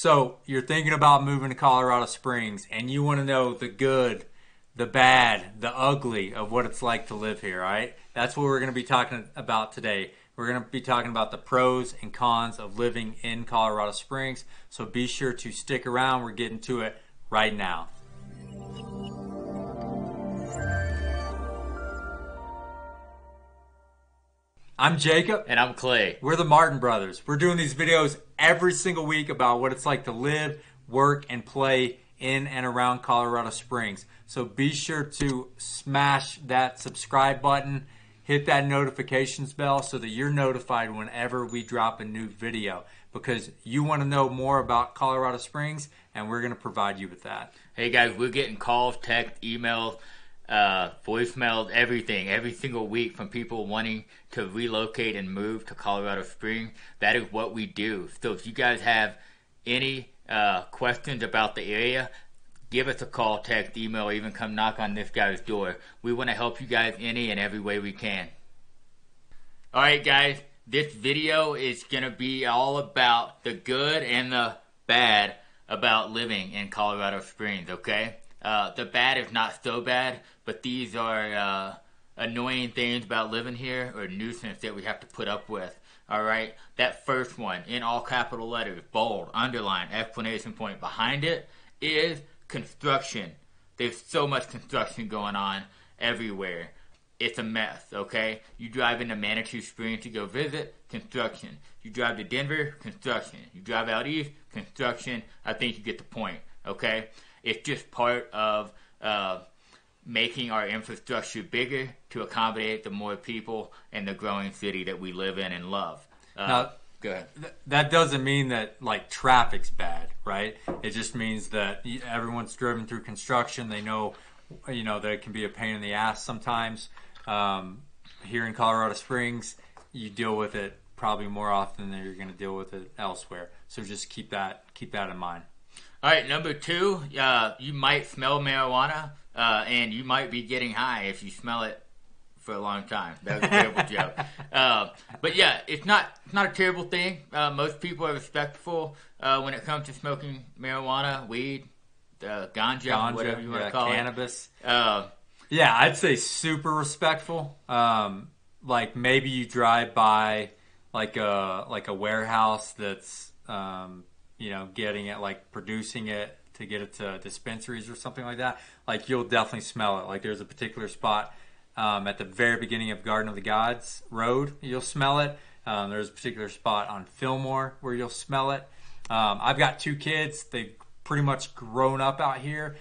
So you're thinking about moving to Colorado Springs and you want to know the good, the bad, the ugly of what it's like to live here, right? That's what we're going to be talking about today. We're going to be talking about the pros and cons of living in Colorado Springs. So be sure to stick around. We're getting to it right now. I'm Jacob. And I'm Clay. We're the Martin Brothers. We're doing these videos every single week about what it's like to live, work, and play in and around Colorado Springs. So be sure to smash that subscribe button, hit that notifications bell so that you're notified whenever we drop a new video, because you want to know more about Colorado Springs and we're going to provide you with that. Hey guys, we're getting calls, texts, emails, voicemails, everything, every single week from people wanting to relocate and move to Colorado Springs. That is what we do. So if you guys have any questions about the area, give us a call, text, email, or even come knock on this guy's door. We want to help you guys any and every way we can. Alright guys, this video is going to be all about the good and the bad about living in Colorado Springs, okay? The bad is not so bad, but these are annoying things about living here, or nuisance that we have to put up with. Alright, that first one, in all capital letters, bold, underline, exclamation point behind it, is construction. There's so much construction going on everywhere. It's a mess, okay? You drive into Manitou Springs to go visit, construction. You drive to Denver, construction. You drive out east, construction. I think you get the point, okay? It's just part of making our infrastructure bigger to accommodate the more people and the growing city that we live in and love. Now, go ahead. That doesn't mean that like traffic's bad, right? It just means that everyone's driven through construction. They know, that it can be a pain in the ass sometimes. Here in Colorado Springs, you deal with it probably more often than you're going to deal with it elsewhere. So just keep that in mind. All right, number two, you might smell marijuana, and you might be getting high if you smell it for a long time. That was a terrible joke. But yeah, it's not a terrible thing. Most people are respectful when it comes to smoking marijuana, weed, ganja, whatever you want to call cannabis. it. Yeah, I'd say super respectful. Like maybe you drive by like a warehouse that's getting it, like producing it to get it to dispensaries or something like that. Like you'll definitely smell it. Like there's a particular spot at the very beginning of Garden of the Gods Road, you'll smell it. There's a particular spot on Fillmore where you'll smell it. I've got two kids. They've pretty much grown up out here.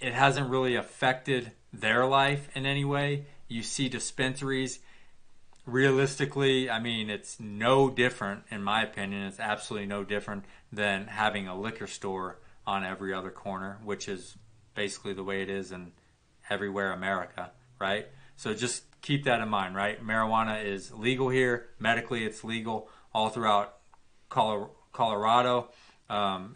It hasn't really affected their life in any way. You see dispensaries. Realistically, I mean, it's no different, in my opinion. It's absolutely no different than having a liquor store on every other corner, which is basically the way it is in everywhere America, right? So just keep that in mind, right? Marijuana is legal here. Medically, it's legal all throughout Colorado.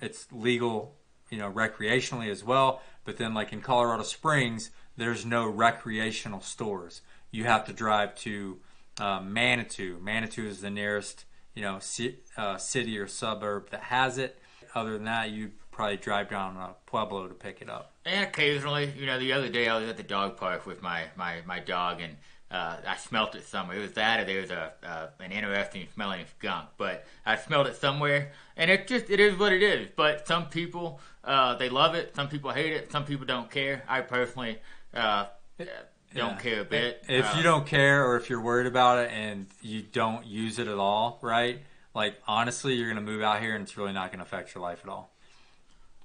It's legal, recreationally as well. But then, like in Colorado Springs, there's no recreational stores. You have to drive to Manitou. Manitou is the nearest, city or suburb that has it. Other than that, you probably drive down Pueblo to pick it up. And occasionally, the other day I was at the dog park with my dog, and I smelt it somewhere. It was that, or there was an interesting smelling skunk, but I smelled it somewhere, and it is what it is. But some people they love it, some people hate it, some people don't care. I personally don't care a bit. If you don't care, or if you're worried about it and you don't use it at all, right? Like honestly, you're gonna move out here and it's really not gonna affect your life at all.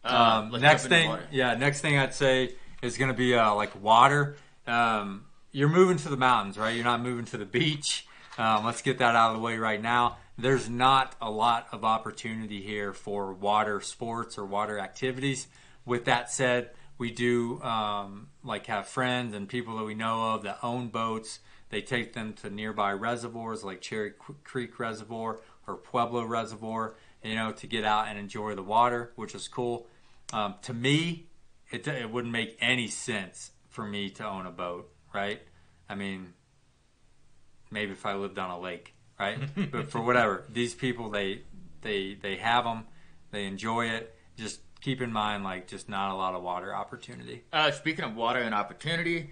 Next thing I'd say is gonna be like water. You're moving to the mountains, right? You're not moving to the beach. Let's get that out of the way right now. There's not a lot of opportunity here for water sports or water activities. With that said, we do have friends and people that we know of that own boats. They take them to nearby reservoirs like Cherry Creek Reservoir or Pueblo Reservoir, to get out and enjoy the water, which is cool. To me, it wouldn't make any sense for me to own a boat, right? I mean, maybe if I lived on a lake, right? But for whatever, these people, they have them. They enjoy it. Just keep in mind, like, just not a lot of water opportunity. Speaking of water and opportunity,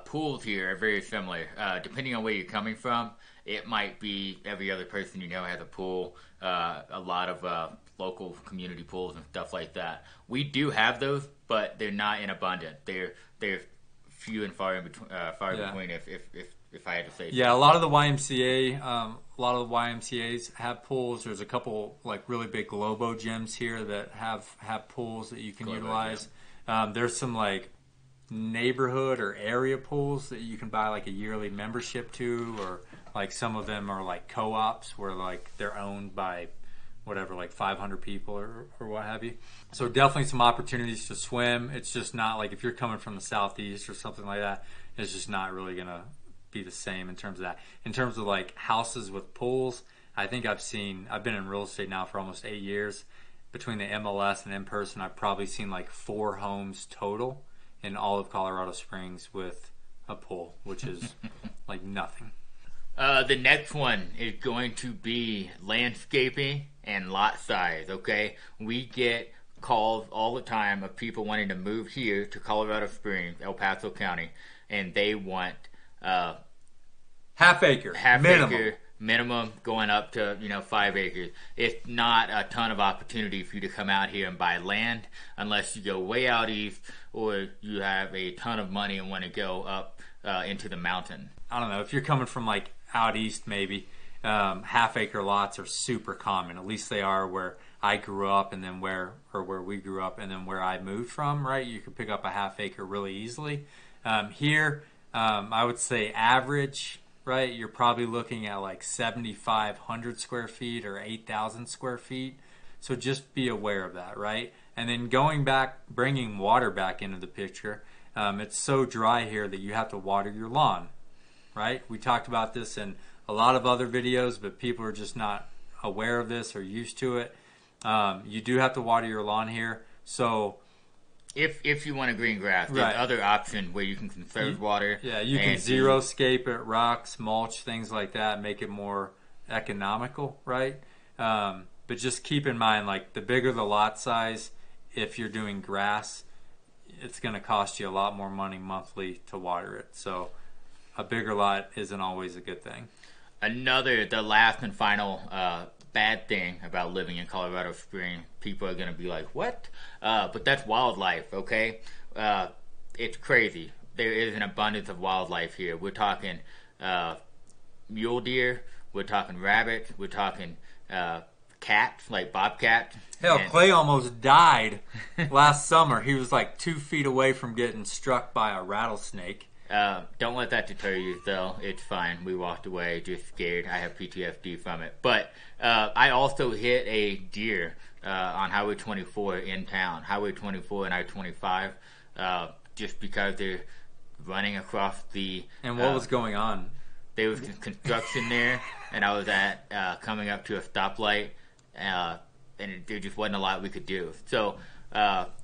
pools here are very similar. Depending on where you're coming from, it might be every other person you know has a pool. A lot of local community pools and stuff like that. We do have those, but they're not in abundance. They're few and far in between. Between, if I had to say. Yeah, so. a lot of the YMCA's have pools. There's a couple like really big Globo gyms here that have pools that you can utilize. There's some like neighborhood or area pools that you can buy like a yearly membership to, or like some of them are like co-ops where like they're owned by whatever, like 500 people or what have you. So definitely some opportunities to swim. It's just not like if you're coming from the southeast or something like that, it's just not really going to be the same in terms of that. In terms of like houses with pools, I think I've been in real estate now for almost 8 years. Between the MLS and in person, I've probably seen like 4 homes total in all of Colorado Springs with a pool, which is like nothing. The next one is going to be landscaping and lot size, okay? We get calls all the time of people wanting to move here to Colorado Springs, El Paso County, and they want half acre minimum going up to 5 acres. It's not a ton of opportunity for you to come out here and buy land unless you go way out east or you have a ton of money and want to go up into the mountain. I don't know if you're coming from like out east, maybe half acre lots are super common. At least they are where I grew up, and then where we grew up, and then where I moved from. Right, you could pick up a half acre really easily. Here, I would say average. Right, you're probably looking at like 7,500 square feet or 8,000 square feet. So just be aware of that, right? And then bringing water back into the picture. It's so dry here that you have to water your lawn, right? We talked about this in a lot of other videos, but people are just not aware of this or used to it. You do have to water your lawn here. So if you want a green grass, there's other option where you can conserve water. Yeah, you can zero-scape it, rocks, mulch, things like that, make it more economical, right? But just keep in mind, like, the bigger the lot size, if you're doing grass, it's going to cost you a lot more money monthly to water it. So a bigger lot isn't always a good thing. The last and final bad thing about living in Colorado Springs, people are going to be like, what? But that's wildlife, okay? It's crazy. There is an abundance of wildlife here. We're talking mule deer, we're talking rabbits, we're talking cats, like bobcats. Hell, Clay almost died last summer. He was like 2 feet away from getting struck by a rattlesnake. Don't let that deter you, though. It's fine. We walked away just scared. I have PTSD from it. But I also hit a deer on Highway 24 in town. Highway 24 and I-25, just because they're running across the... And what was going on? There was construction there, and I was coming up to a stoplight, and there just wasn't a lot we could do. So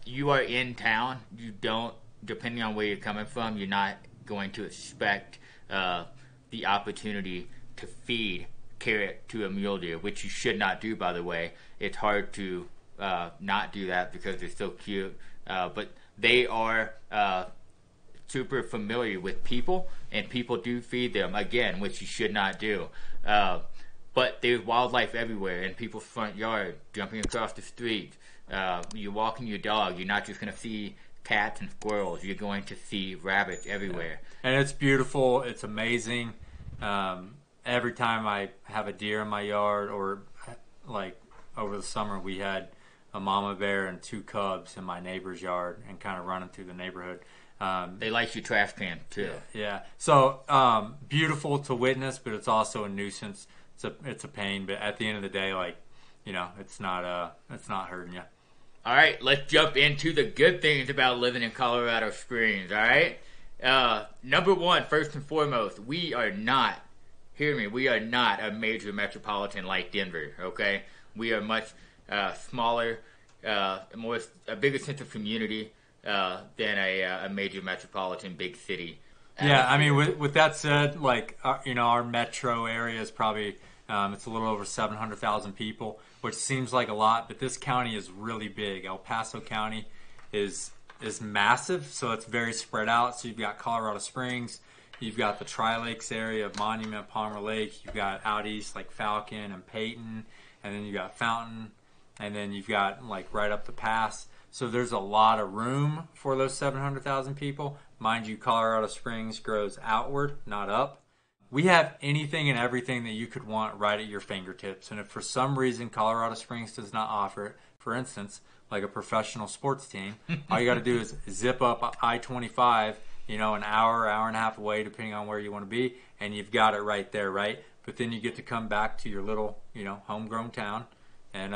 you are in town. You don't, depending on where you're coming from, you're not going to expect the opportunity to feed carrot to a mule deer, which you should not do, by the way. It's hard to not do that because they're so cute. But they are super familiar with people, and people do feed them, again, which you should not do. But there's wildlife everywhere in people's front yard, jumping across the street. You're walking your dog, you're not just going to see cats and squirrels. You're going to see rabbits everywhere. And it's beautiful. It's amazing. Every time I have a deer in my yard, or like over the summer, we had a mama bear and 2 cubs in my neighbor's yard and kind of running through the neighborhood. They like your trash can too. Yeah. So beautiful to witness, but it's also a nuisance. It's a pain. But at the end of the day, like, it's not hurting you. All right, let's jump into the good things about living in Colorado Springs, all right? Number one, first and foremost, we are not a major metropolitan like Denver, okay? We are much smaller, a bigger sense of community than a major metropolitan big city. Yeah, I mean, with that said, like, our metro area is probably, it's a little over 700,000 people. which seems like a lot, but this county is really big. El Paso County is massive, so it's very spread out. So you've got Colorado Springs, you've got the Tri-Lakes area of Monument, Palmer Lake, you've got out east like Falcon and Peyton, and then you've got Fountain, and then you've got like right up the pass. So there's a lot of room for those 700,000 people. Mind you, Colorado Springs grows outward, not up. We have anything and everything that you could want right at your fingertips. And if for some reason Colorado Springs does not offer it, for instance, like a professional sports team, all you got to do is zip up I-25, an hour and a half away, depending on where you want to be, and you've got it right there, right? But then you get to come back to your little, homegrown town and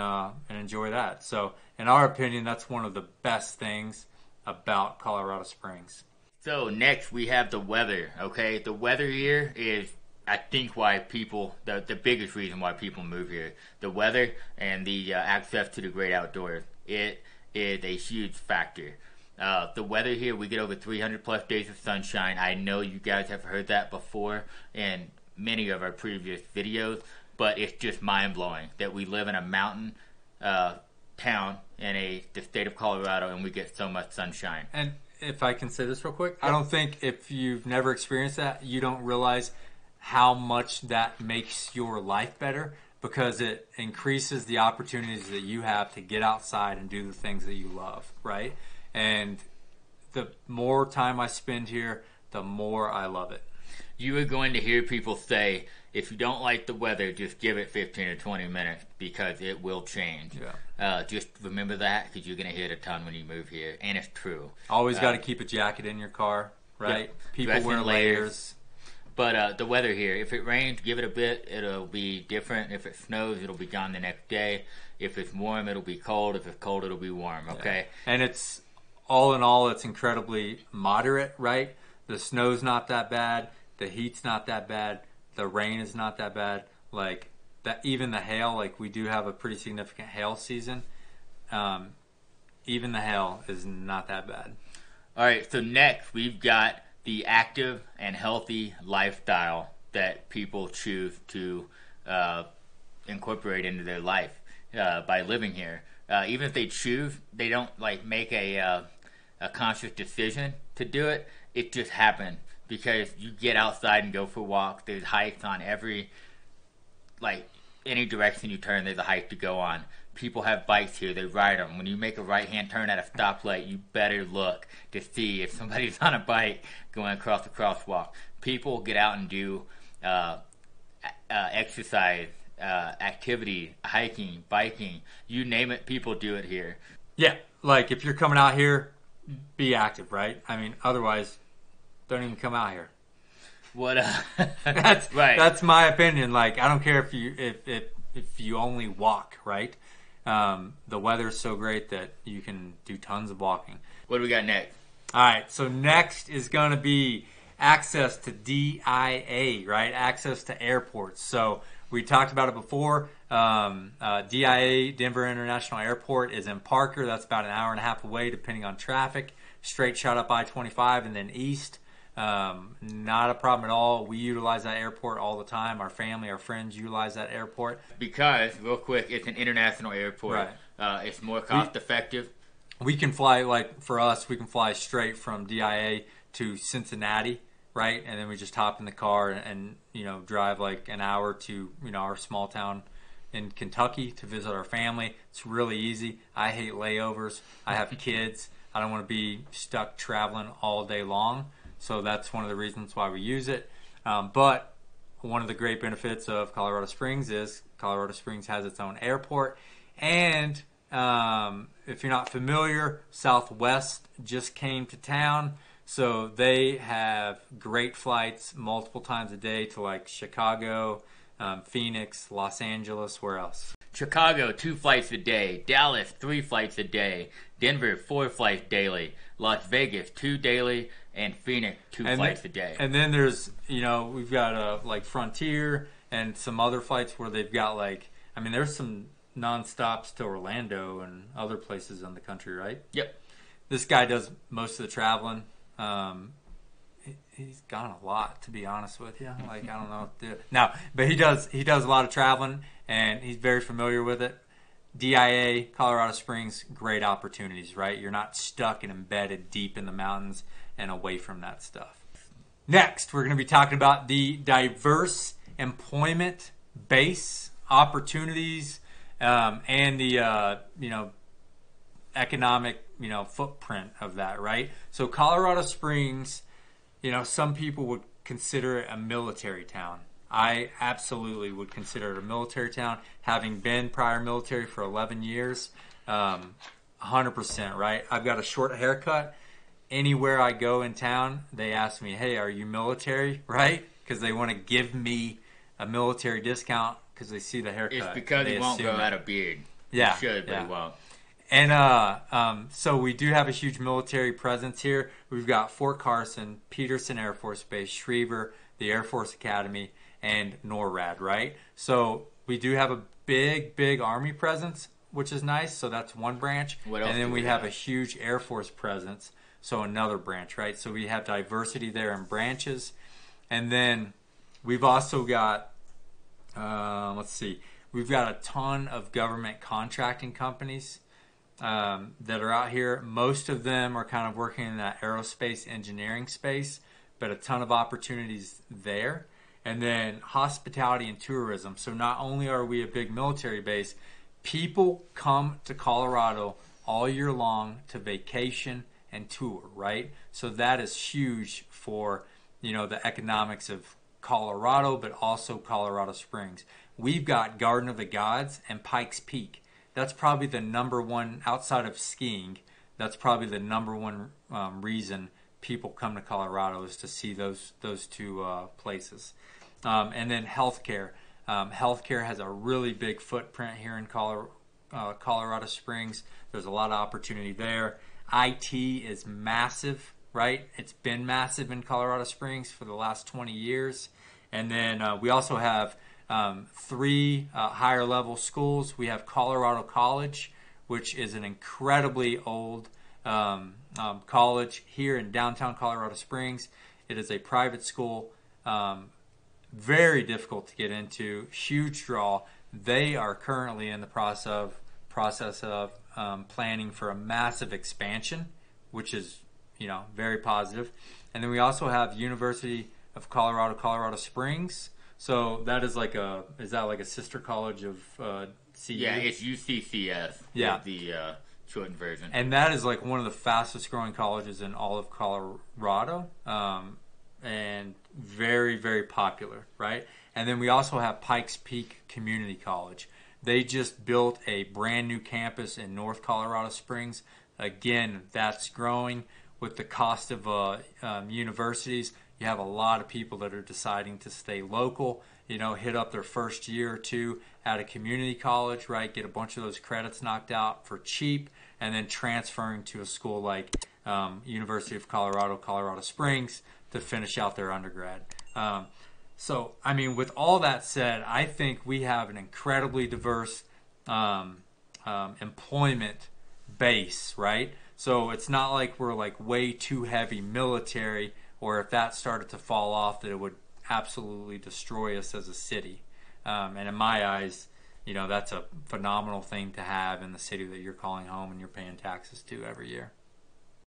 enjoy that. So, in our opinion, that's one of the best things about Colorado Springs. So next we have the weather. Okay, the weather here is, I think, why people the biggest reason why people move here. The weather and the access to the great outdoors. It is a huge factor. The weather here, we get over 300 plus days of sunshine. I know you guys have heard that before in many of our previous videos, but it's just mind blowing that we live in a mountain town in the state of Colorado and we get so much sunshine. And if I can say this real quick, I don't think if you've never experienced that, you don't realize how much that makes your life better, because it increases the opportunities that you have to get outside and do the things that you love, right? And the more time I spend here, the more I love it. You are going to hear people say, if you don't like the weather, just give it 15 or 20 minutes because it will change. Yeah. Just remember that, because you're going to hear it a ton when you move here, and it's true. Always got to keep a jacket in your car, right? Yeah. People wear layers. But the weather here, if it rains, give it a bit. It'll be different. If it snows, it'll be gone the next day. If it's warm, it'll be cold. If it's cold, it'll be warm, okay? Yeah. And it's, all in all, it's incredibly moderate, right? The snow's not that bad. The heat's not that bad. The rain is not that bad. Like that, even the hail. Like we do have a pretty significant hail season. Even the hail is not that bad. All right. So next, we've got the active and healthy lifestyle that people choose to incorporate into their life by living here. Even if they choose, they don't make a conscious decision to do it. It just happens. Because you get outside and go for walks. There's hikes on any direction you turn, there's a hike to go on. People have bikes here. They ride them. When you make a right-hand turn at a stoplight, you better look to see if somebody's on a bike going across the crosswalk. People get out and do exercise, activity, hiking, biking. You name it, people do it here. Yeah, like if you're coming out here, be active, right? I mean, otherwise, don't even come out here. What? That's right. That's my opinion. Like I don't care if you only walk, right? The weather's so great that you can do tons of walking. What do we got next? All right. So next is going to be access to DIA, right? Access to airports. So we talked about it before. DIA, Denver International Airport, is in Parker. That's about an hour and a half away, depending on traffic. Straight shot up I-25 and then east. Not a problem at all. We utilize that airport all the time. Our family, our friends utilize that airport. Because, real quick, it's an international airport. Right. It's more cost effective. We can fly, for us, we can fly straight from DIA to Cincinnati, right? And then we just hop in the car and drive an hour to, our small town in Kentucky to visit our family. It's really easy. I hate layovers. I have kids. I don't want to be stuck traveling all day long. So that's one of the reasons why we use it. But one of the great benefits of Colorado Springs is Colorado Springs has its own airport. And if you're not familiar, Southwest just came to town. So they have great flights multiple times a day to Chicago, Phoenix, Los Angeles, where else? Chicago, 2 flights a day. Dallas, 3 flights a day. Denver, 4 flights daily. Las Vegas, 2 daily. And Phoenix, 2 flights a day. And then there's, we've got Frontier and some other flights where they've got there's some non-stops to Orlando and other places in the country, right? Yep. This guy does most of the traveling. He's gone a lot, to be honest with you. I don't know what to do. No, but he does a lot of traveling, and he's very familiar with it. DIA, Colorado Springs, great opportunities, right? You're not stuck and embedded deep in the mountains and away from that stuff. Next, we're going to be talking about the diverse employment base opportunities and the economic footprint of that, right? So Colorado Springs, some people would consider it a military town. I absolutely would consider it a military town, having been prior military for 11 years. 100%, right? I've got a short haircut. Anywhere I go in town, they ask me, hey, are you military, right? Because they want to give me a military discount because they see the haircut. It's because he won't grow out a beard. Yeah. He should, but he won't. And so we do have a huge military presence here. We've got Fort Carson, Peterson Air Force Base, Schriever, the Air Force Academy, and NORAD, right? So we do have a big Army presence, which is nice. So that's one branch. What else and then do we we have have? a huge Air Force presence, so another branch, right? So we have diversity there in branches. And then we've also got, we've got a ton of government contracting companies that are out here. Most of them are kind of working in that aerospace engineering space, but a ton of opportunities there. And then hospitality and tourism. So not only are we a big military base, people come to Colorado all year long to vacation and tour, right? So that is huge for, the economics of Colorado, but also Colorado Springs. We've got Garden of the Gods and Pikes Peak. That's probably the number one, outside of skiing, that's probably the number one reason people come to Colorado is to see those two places. And then healthcare. Healthcare has a really big footprint here in Colorado Springs. There's a lot of opportunity there. IT is massive, right? It's been massive in Colorado Springs for the last 20 years. And then we also have 3 higher level schools. We have Colorado College, which is an incredibly old college here in downtown Colorado Springs. It is a private school, very difficult to get into, huge draw. They are currently in the process of planning for a massive expansion, which is very positive. And then we also have University of Colorado Springs. So that is is that like a sister college of CU? Yeah, it's UCCS. Yeah. The shortened version. And that is like one of the fastest growing colleges in all of Colorado. And very popular, right? And then we also have Pikes Peak Community College. They just built a brand new campus in North Colorado Springs. Again, that's growing with the cost of universities. You have a lot of people that are deciding to stay local, hit up their first year or two at a community college, right? Get a bunch of those credits knocked out for cheap, and then transferring to a school like University of Colorado Springs to finish out their undergrad. So, with all that said, I think we have an incredibly diverse employment base, right? So it's not like we're like way too heavy military, or if that started to fall off, that it would absolutely destroy us as a city. And in my eyes, that's a phenomenal thing to have in the city that you're calling home and you're paying taxes to every year.